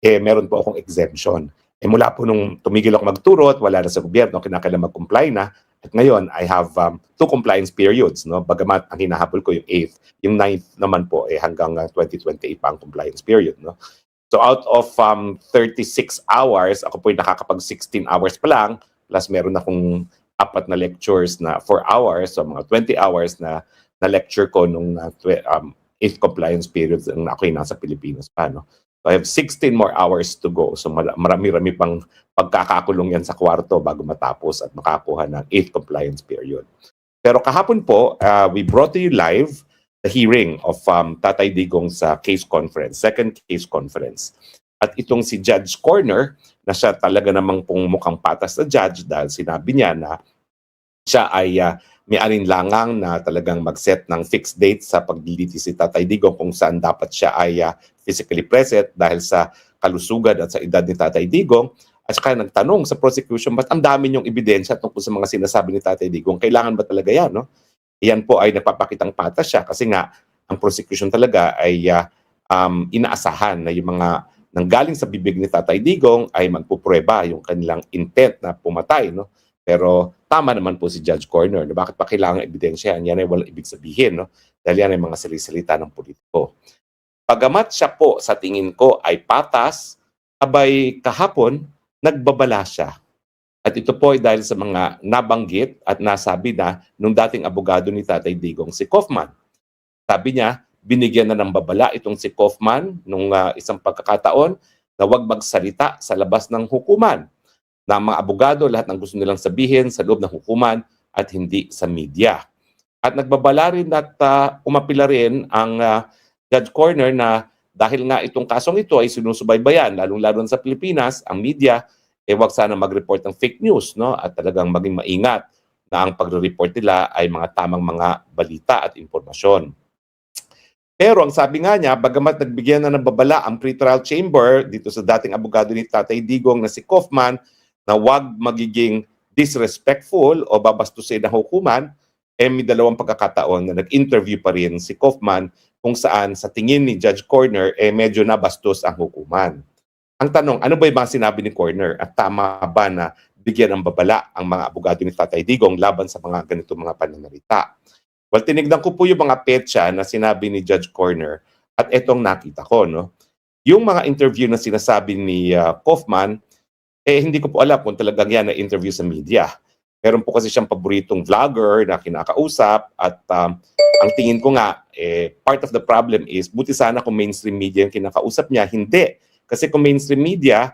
meron po akong exemption. Mula po nung tumigil ako magturo at wala na sa gobyerno, kinakailangan mag-comply na. At ngayon, I have 2 compliance periods, no? Bagamat ang hinahabol ko yung 8th, yung 9th naman po hanggang 2028 pa ang compliance period, no? So out of 36 hours, ako po yung nakakapag 16 hours pa lang, plus meron akong 4 na lectures na 4 hours, so mga 20 hours na lecture ko nung 8th compliance period nung ako yung nasa Pilipinas pa, no? So I have 16 more hours to go. So marami-rami pang pagkakakulong yan sa kwarto bago matapos at makakuha ng 8th compliance period. Pero kahapon po, we brought to you live the hearing of Tatay Digong sa case conference, second case conference. At itong si Judge Corner, na siya talaga namang pong mukhang patas na judge dahil sinabi niya na siya ay may alinlangang na talagang mag-set ng fixed date sa pagliliti si Tatay Digong kung saan dapat siya ay physically present dahil sa kalusugan at sa edad ni Tatay Digong. At saka nagtanong sa prosecution, ba't ang dami niyong ebidensya tungkol sa mga sinasabi ni Tatay Digong? Kailangan ba talaga yan, no? Yan po ay napapakitang patas siya kasi nga ang prosecution talaga ay inaasahan na yung mga nanggaling sa bibig ni Tatay Digong ay magpuprueba yung kanilang intent na pumatay, no? Pero tama naman po si Judge Corner na bakit pa kailangan ebidensya yan? Yan ay walang ibig sabihin, no? Dahil yan ay mga salisalita ng politiko. Pagamat siya po sa tingin ko ay patas, abay kahapon nagbabala siya. At ito po ay dahil sa mga nabanggit at nasabi na nung dating abogado ni Tatay Digong, si Kaufman. Sabi niya, binigyan na ng babala itong si Kaufman nung isang pagkakataon na huwag magsalita sa labas ng hukuman. Na ang mga abogado, lahat ng gusto nilang sabihin sa loob ng hukuman at hindi sa media. At nagbabala rin at umapila rin ang Judge Corner na dahil nga itong kasong ito ay sinusubaybayan, lalong-lalo sa Pilipinas, ang media, wag sana mag-report ng fake news, no? At talagang maging maingat na ang pagre-report nila ay mga tamang mga balita at impormasyon. Pero ang sabi nga niya, bagamat nagbigyan na ng babala ang pre-trial chamber dito sa dating abogado ni Tatay Digong na si Kaufman na wag magiging disrespectful o babastusin ng hukuman, may dalawang pagkakataon na nag-interview pa rin si Kaufman kung saan sa tingin ni Judge Corner medyo nabastos ang hukuman. Ang tanong, ano ba yung mga sinabi ni Corner at tama ba na bigyan ng babala ang mga abogado ni Tatay Digong laban sa mga ganitong mga pananalita? Well, tinignan ko po yung mga petsa na sinabi ni Judge Corner At etong nakita ko, no? Yung mga interview na sinasabi ni Kaufman, hindi ko po alam kung talagang yan na interview sa media. Meron po kasi siyang paboritong vlogger na kinakausap at ang tingin ko nga, part of the problem is, buti sana kung mainstream media yung kinakausap niya. Hindi. Kasi kung mainstream media,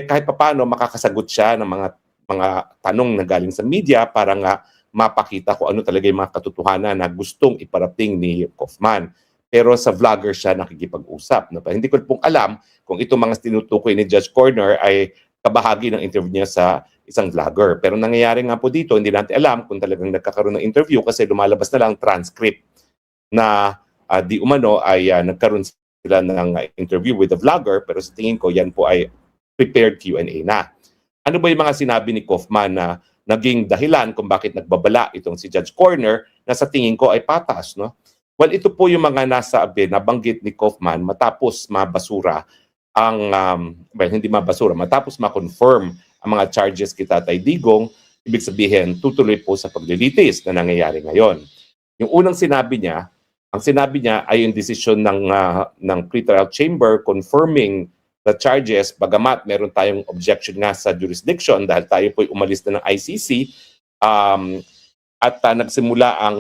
kahit papaano makakasagot siya ng mga tanong na galing sa media para nga mapakita kung ano talaga yung mga katotohanan na gustong iparating ni Kaufman. Pero sa vlogger siya nakikipag-usap. No? Hindi ko pong alam kung itong mga tinutukoy ni Judge Corner ay kabahagi ng interview niya sa isang vlogger. Pero nangyayari nga po dito, hindi natin alam kung talagang nagkakaroon ng interview kasi lumalabas na lang transcript na di umano ay nagkaroon sila ng interview with the vlogger, pero sa tingin ko yan po ay prepared Q&A na. Ano ba yung mga sinabi ni Kaufman na naging dahilan kung bakit nagbabala itong si Judge Corner na sa tingin ko ay patas, no? Well, ito po yung mga nabanggit ni Kaufman matapos mabasura ang, hindi mabasura, matapos ma-confirm ang mga charges kay Tatay Digong, ibig sabihin, tutuloy po sa paglilitis na nangyayari ngayon. Yung unang sinabi niya, ang sinabi niya ay yung desisyon ng pretrial chamber confirming the charges, bagamat meron tayong objection nga sa jurisdiction dahil tayo po'y umalis na ng ICC, at nagsimula ang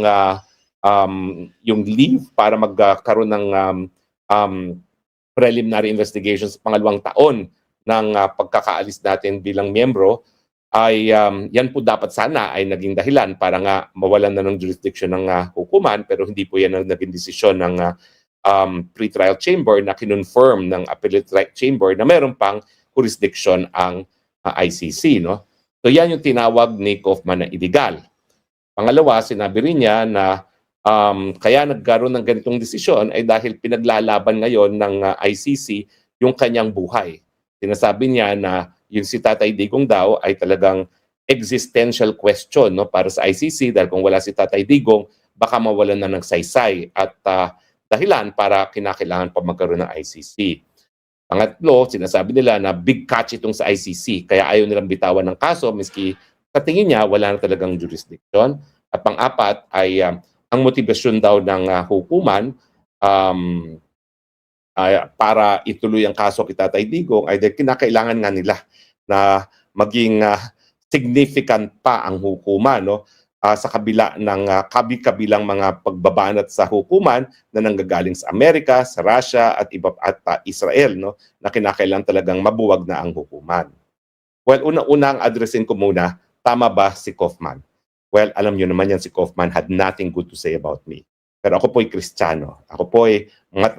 yung leave para magkaroon ng preliminary investigations sa pangalawang taon ng pagkakaalis natin bilang miyembro, ay yan po dapat sana ay naging dahilan para nga mawalan na ng jurisdiction ng hukuman, pero hindi po yan ang naging desisyon ng pre-trial chamber na kinonfirm ng appellate chamber na meron pang jurisdiction ang ICC. No? So yan yung tinawag ni Kaufman na illegal. Pangalawa, sinabi rin niya na kaya nagkaroon ng ganitong desisyon ay dahil pinaglalaban ngayon ng ICC yung kanyang buhay. Sinasabi niya na yung si Tatay Digong daw ay talagang existential question, no, para sa ICC dahil kung wala si Tatay Digong, baka mawalan na ng saysay at dahilan para kinakailangan pa magkaroon ng ICC. Pangatlo, sinasabi nila na big catch itong sa ICC kaya ayaw nilang bitawan ng kaso miski sa tingin niya wala na talagang jurisdiction. At pang-apat ay ang motivasyon daw ng hukuman para ituloy ang kaso kay Tatay Digong ay dahil kinakailangan nga nila na maging significant pa ang hukuman, no? Sa kabila ng kabi-kabilang mga pagbabanat sa hukuman na nanggagaling sa Amerika, sa Russia at Israel, no? Na kinakailangan talagang mabuwag na ang hukuman. Well, unang-unang addressin ko muna, tama ba si Kaufman? Well, alam niyo naman yan, si Kaufman had nothing good to say about me. Pero ako po'y Kristiyano. Ako po'y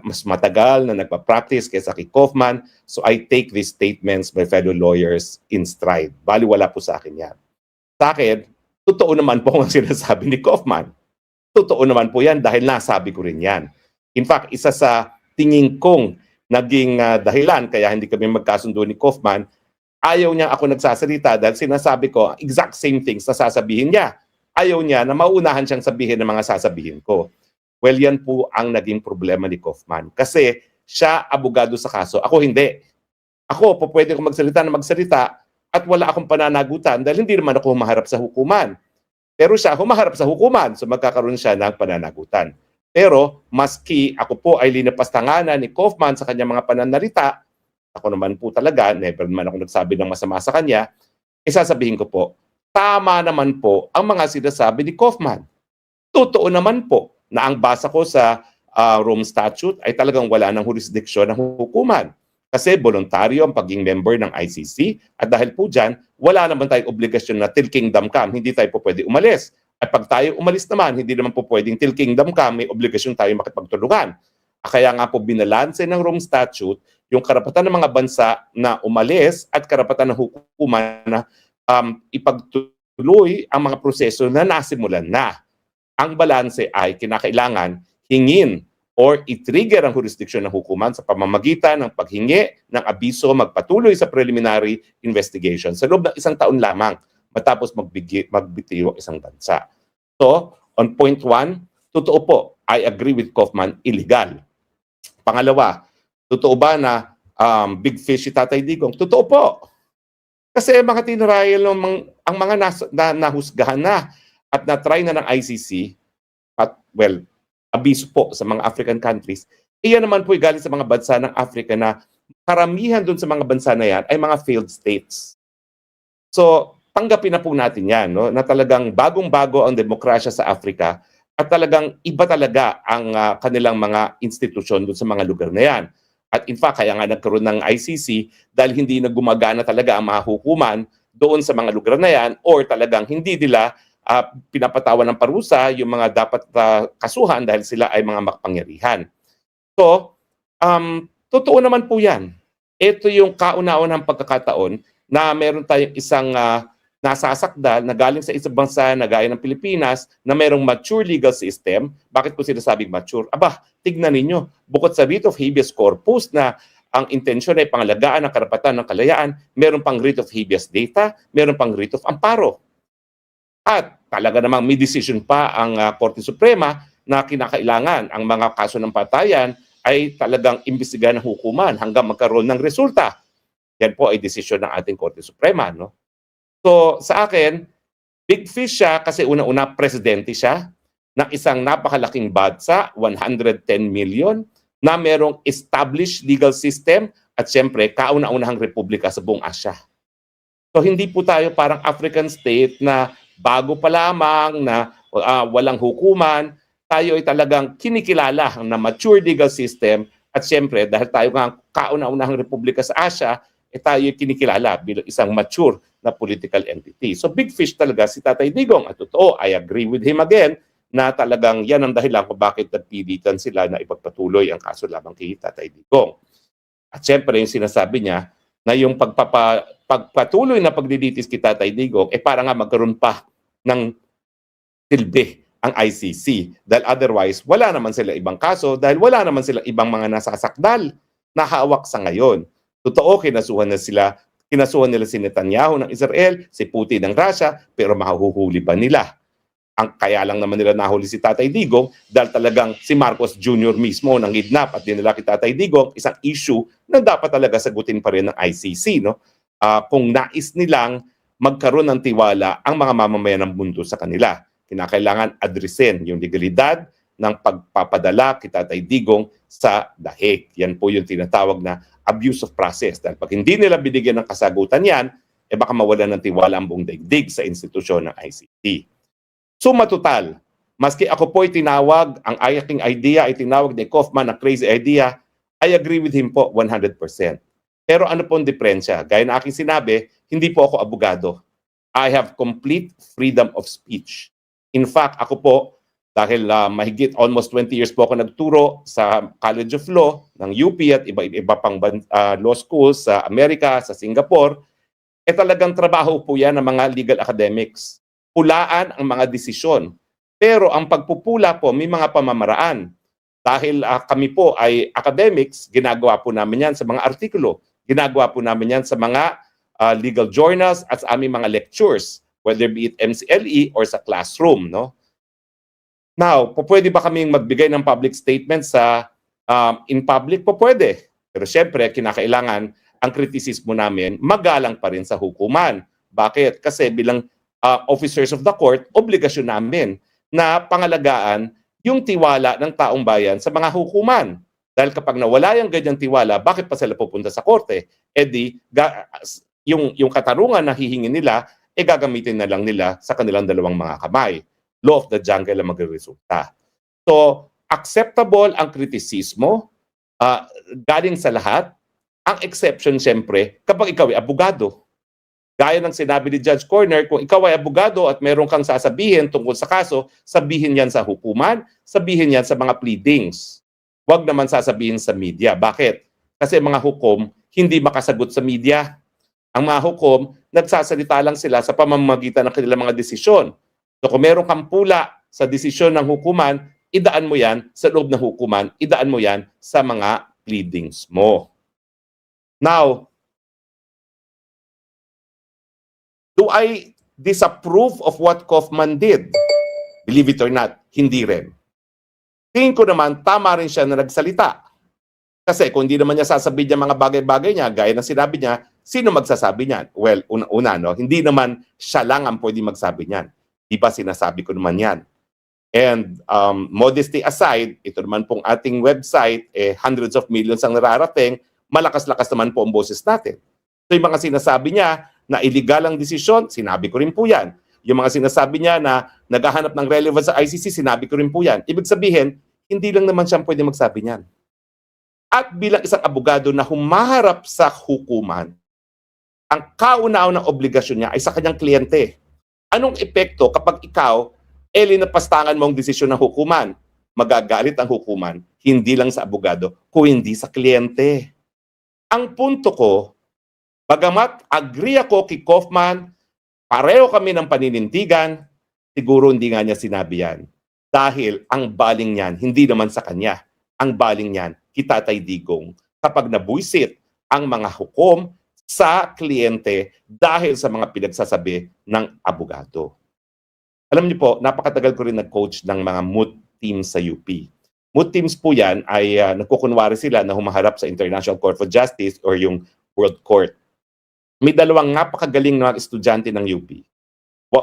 mas matagal na nagpa-practice kaysa kay Kaufman. So I take these statements by fellow lawyers in stride. Baliwala po sa akin yan. Sa akin, totoo naman po ang sinasabi ni Kaufman. Totoo naman po yan dahil nasabi ko rin yan. In fact, isa sa tingin kong naging dahilan kaya hindi kami magkasundo ni Kaufman, ayaw niya ako nagsasalita dahil sinasabi ko exact same things na sasabihin niya. Ayaw niya na maunahan siyang sabihin ng mga sasabihin ko. Well, yan po ang naging problema ni Kaufman. Kasi siya abogado sa kaso, ako hindi. Ako, pwede akong magsalita at wala akong pananagutan dahil hindi naman ako humaharap sa hukuman. Pero siya humaharap sa hukuman, so magkakaroon siya ng pananagutan. Pero maski ako po ay linapastanganan ni Kaufman sa kanyang mga pananalita, ako naman po talaga, never naman ako nagsabi ng masama sa kanya, isasabihin ko po, tama naman po ang mga sinasabi ni Kaufman. Totoo naman po na ang basa ko sa Rome Statute ay talagang wala ng jurisdiksyon ng hukuman. Kasi voluntaryo ang pagiging member ng ICC at dahil po dyan, wala naman tayong obligasyon na till kingdom come, hindi tayo po pwede umalis. At pag tayo umalis naman, hindi naman po pwedeng till kingdom come, may obligasyon tayo makipagtulungan. Kaya nga po binalanse ng Rome Statute yung karapatan ng mga bansa na umalis at karapatan ng hukuman na ipagtuloy ang mga proseso na nasimulan na. Ang balanse ay kinakailangan hingin or i-trigger ang jurisdiction ng hukuman sa pamamagitan ng paghingi ng abiso magpatuloy sa preliminary investigation sa loob ng 1 taon lamang matapos magbitiw ang isang bansa. So, on point 1, totoo po, I agree with Kaufman, illegal. Pangalawa, totoo ba na big fish si Tatay Digong? Totoo po. Kasi mga tinrail ang mga nahusgahan na at na-try na ng ICC at well, abiso po sa mga African countries, Iyan naman po ay galing sa mga bansa ng Africa na karamihan dun sa mga bansa na yan ay mga failed states. So, tanggapin na po natin yan, no? Na talagang bagong-bago ang demokrasya sa Africa at talagang iba talaga ang kanilang mga institusyon doon sa mga lugar na yan. At in fact, kaya nga nagkaroon ng ICC dahil hindi na gumagana talaga ang mga hukuman doon sa mga lugar na yan or talagang hindi nila pinapatawan ng parusa yung mga dapat kasuhan dahil sila ay mga makapangyarihan. So, totoo naman po yan. Ito yung kauna-unahang pagkakataon na meron tayong isang nasasakdal na galing sa isang bansa na gaya ng Pilipinas na merong mature legal system. Bakit po sinasabing mature? Aba, tignan ninyo, bukod sa writ of habeas corpus na ang intensyon ay pangalagaan ng karapatan ng kalayaan, meron pang writ of habeas data, meron pang writ of amparo. At talaga namang may decision pa ang Korte Suprema na kinakailangan ang mga kaso ng patayan ay talagang imbestigahan ng hukuman hanggang magkaroon ng resulta. Yan po ay desisyon ng ating Korte Suprema, no? So, sa akin, big fish siya kasi una-una presidente siya ng isang napakalaking bansa, 110 million, na merong established legal system at siyempre kauna-unahang republika sa buong Asya. So, hindi po tayo parang African state na bago pa lamang na walang hukuman. Tayo ay talagang kinikilala na mature legal system at siyempre dahil tayo nga kauna-unahang republika sa Asia, tayo ay kinikilala bilang isang mature na political entity. So big fish talaga si Tatay Digong. At totoo, I agree with him again na talagang yan ang dahilan kung bakit nagpilitan sila na ipagpatuloy ang kaso lamang kay Tatay Digong. At siyempre yung sinasabi niya na yung pagpatuloy na pagdiditis kay Tatay Digong, para nga magkaroon pa ng silbi ang ICC. Dahil otherwise, wala naman sila ibang kaso dahil wala naman sila ibang mga nasasakdal na hawak sa ngayon. Totoo, kinasuhan nila si Netanyahu ng Israel, si Putin ng Russia, pero mahuhuli ba nila? Kaya lang naman nila nahuli si Tatay Digong dahil talagang si Marcos Jr. mismo nang kidnap at dinala kay Tatay Digong, isang issue na dapat talaga sagutin pa rin ng ICC. No? Kung nais nilang magkaroon ng tiwala ang mga mamamayan ng mundo sa kanila, kinakailangan adresin yung legalidad ng pagpapadala kay Tatay Digong sa dahig. Yan po yung tinatawag na abuse of process. Dahil pag hindi nila binigyan ng kasagutan yan, baka mawalan ng tiwala ang buong daigdig sa institusyon ng ICC. Suma total, maski ako po ay tinawag, ang aking idea ay tinawag ni Kaufman na crazy idea, I agree with him po 100%. Pero ano po ang diferensya? Gaya na aking sinabi, hindi po ako abogado. I have complete freedom of speech. In fact, ako po, dahil mahigit almost 20 years po ako nagturo sa College of Law ng UP at iba pang law schools sa Amerika, sa Singapore, talagang trabaho po yan ng mga legal academics. Pulaan ang mga desisyon. Pero ang pagpupula po, may mga pamamaraan. Dahil kami po ay academics, ginagawa po namin yan sa mga artikulo. Ginagawa po namin yan sa mga legal journals at sa aming mga lectures, whether be it MCLE or sa classroom, no? Now, pwede ba kaming magbigay ng public statement sa in public? Pwede. Pero syempre, kinakailangan ang kritisismo namin magalang pa rin sa hukuman. Bakit? Kasi bilang officers of the court, obligasyon namin na pangalagaan yung tiwala ng taong bayan sa mga hukuman. Dahil kapag nawala yung ganyang tiwala, bakit pa sila pupunta sa korte? Yung katarungan na hihingin nila, gagamitin na lang nila sa kanilang dalawang mga kamay. Law of the jungle ang magresulta. So, acceptable ang kritisismo galing sa lahat. Ang exception, siyempre, kapag ikaw ay abogado. Gaya ng sinabi ni Judge Corner, kung ikaw ay abogado at meron kang sasabihin tungkol sa kaso, sabihin yan sa hukuman, sabihin yan sa mga pleadings. Huwag naman sasabihin sa media. Bakit? Kasi mga hukom, hindi makasagot sa media. Ang mga hukom, nagsasalita lang sila sa pamamagitan ng kanilang mga desisyon. So kung meron kang pula sa desisyon ng hukuman, idaan mo yan sa loob ng hukuman, idaan mo yan sa mga pleadings mo. Now, do I disapprove of what Kaufman did? Believe it or not, hindi rin. Tingin ko naman, tama rin siya na nagsalita. Kasi kung hindi naman niya sasabihin niya mga bagay-bagay niya, gaya ng sinabi niya, sino magsasabi niyan? Well, una-una, no? Hindi naman siya lang ang pwede magsabi niyan. Di ba sinasabi ko naman yan? And modesty aside, ito naman pong ating website, hundreds of millions ang nararating, malakas-lakas naman po ang boses natin. So yung mga sinasabi niya na illegal ang desisyon, sinabi ko rin po yan. Yung mga sinasabi niya na naghahanap ng relevance sa ICC, sinabi ko rin po yan. Ibig sabihin, hindi lang naman siya pwede magsabi niyan. At bilang isang abogado na humaharap sa hukuman, ang kauna-unang obligasyon niya ay sa kanyang kliyente. Anong epekto kapag ikaw, linapastangan mo ang desisyon ng hukuman? Magagalit ang hukuman, hindi lang sa abogado, kung hindi sa kliyente. Ang punto ko, bagamat agree ako kay Kaufman, pareho kami ng paninindigan, siguro hindi nga niya sinabi yan. Dahil ang baling niyan, hindi naman sa kanya. Ang baling niyan, kita Tatay Digong, kapag nabuisit ang mga hukom sa kliyente dahil sa mga pinagsasabi ng abogado. Alam niyo po, napakatagal ko rin nag-coach ng mga moot teams sa UP. Moot teams po yan ay nagkukunwari sila na humaharap sa International Court of Justice or yung World Court. May dalawang napakagaling na estudyante ng UP.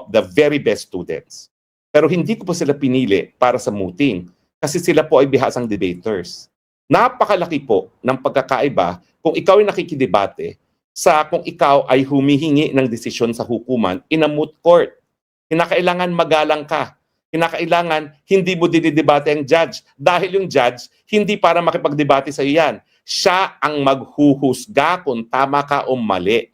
The very best students. Pero hindi ko po sila pinili para sa mooting kasi sila po ay bihasang debaters. Napakalaki po ng pagkakaiba kung ikaw ay nakikidebate sa kung ikaw ay humihingi ng desisyon sa hukuman in a moot court. Kinakailangan magalang ka. Kinakailangan hindi mo dinidebate ang judge. Dahil yung judge, hindi para makipagdebate sa iyo yan. Siya ang maghuhusga kung tama ka o mali.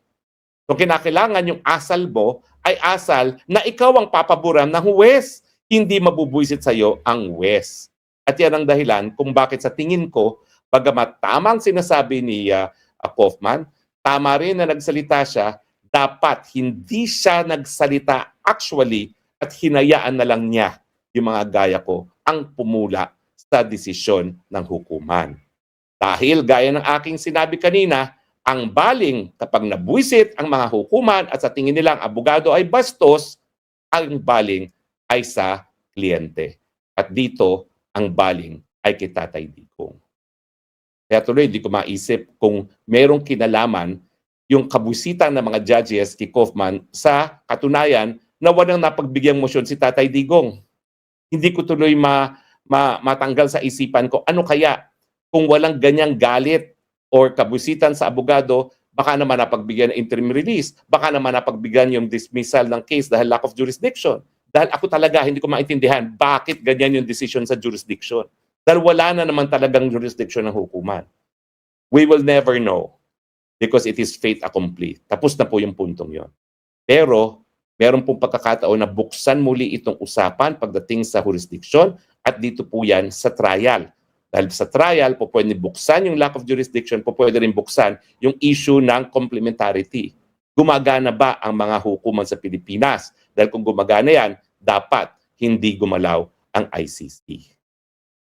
So kinakailangan yung asal mo ay asal na ikaw ang papaboran ng huwes. Hindi mabubuisit sa iyo ang huwes. At yan ang dahilan kung bakit sa tingin ko, bagamat tamang sinasabi ni Kaufman, tama rin na nagsalita siya, dapat hindi siya nagsalita actually at hinayaan na lang niya yung mga gaya ko ang pumula sa desisyon ng hukuman. Dahil gaya ng aking sinabi kanina, ang baling kapag nabuisit ang mga hukuman at sa tingin nilang abogado ay bastos, ang baling ay sa kliyente. At dito, ang baling ay kay Tatay Digong. Kaya tuloy, hindi ko maisip kung merong kinalaman yung kabusitan ng mga judges kay Kaufman sa katunayan na walang napagbigyan motion si Tatay Digong. Hindi ko tuloy matanggal sa isipan ko, ano kaya kung walang ganyang galit or kabusitan sa abogado, baka naman napagbigyan ng interim release, baka naman napagbigyan yung dismissal ng case dahil lack of jurisdiction. Dahil ako talaga hindi ko maintindihan bakit ganyan yung decision sa jurisdiction. Dahil wala na naman talagang jurisdiction ng hukuman. We will never know. Because it is fait accompli. Tapos na po yung puntong yon. Pero, meron pong pagkakataon na buksan muli itong usapan pagdating sa jurisdiction at dito po yan sa trial. Dahil sa trial, po pwede buksan yung lack of jurisdiction, po pwede rin buksan yung issue ng complementarity. Gumagana ba ang mga hukuman sa Pilipinas? Dahil kung gumagana yan, dapat hindi gumalaw ang ICC.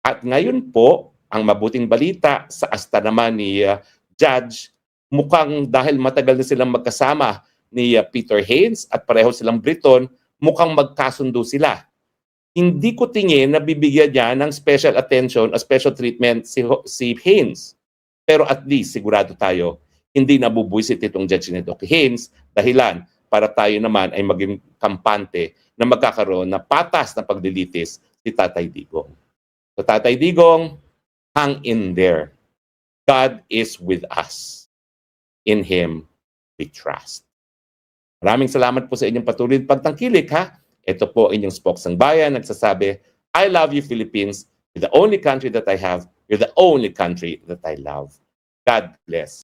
At ngayon po, ang mabuting balita sa asta naman ni Judge, mukhang dahil matagal na silang magkasama ni Peter Haynes at pareho silang Briton, mukhang magkasundo sila. Hindi ko tingin na bibigyan niya ng special attention o special treatment si Haynes. Pero at least, sigurado tayo, hindi nabubuisit itong judge nito kay Haynes dahilan para tayo naman ay maging kampante na magkakaroon na patas na paglilitis si Tatay Digong. So Tatay Digong, hang in there. God is with us. In Him we trust. Maraming salamat po sa inyong patuloy at pagtangkilik ha. Ito po inyong Spokesang Bayan nagsasabi, I love you Philippines. You're the only country that I have. You're the only country that I love. God bless.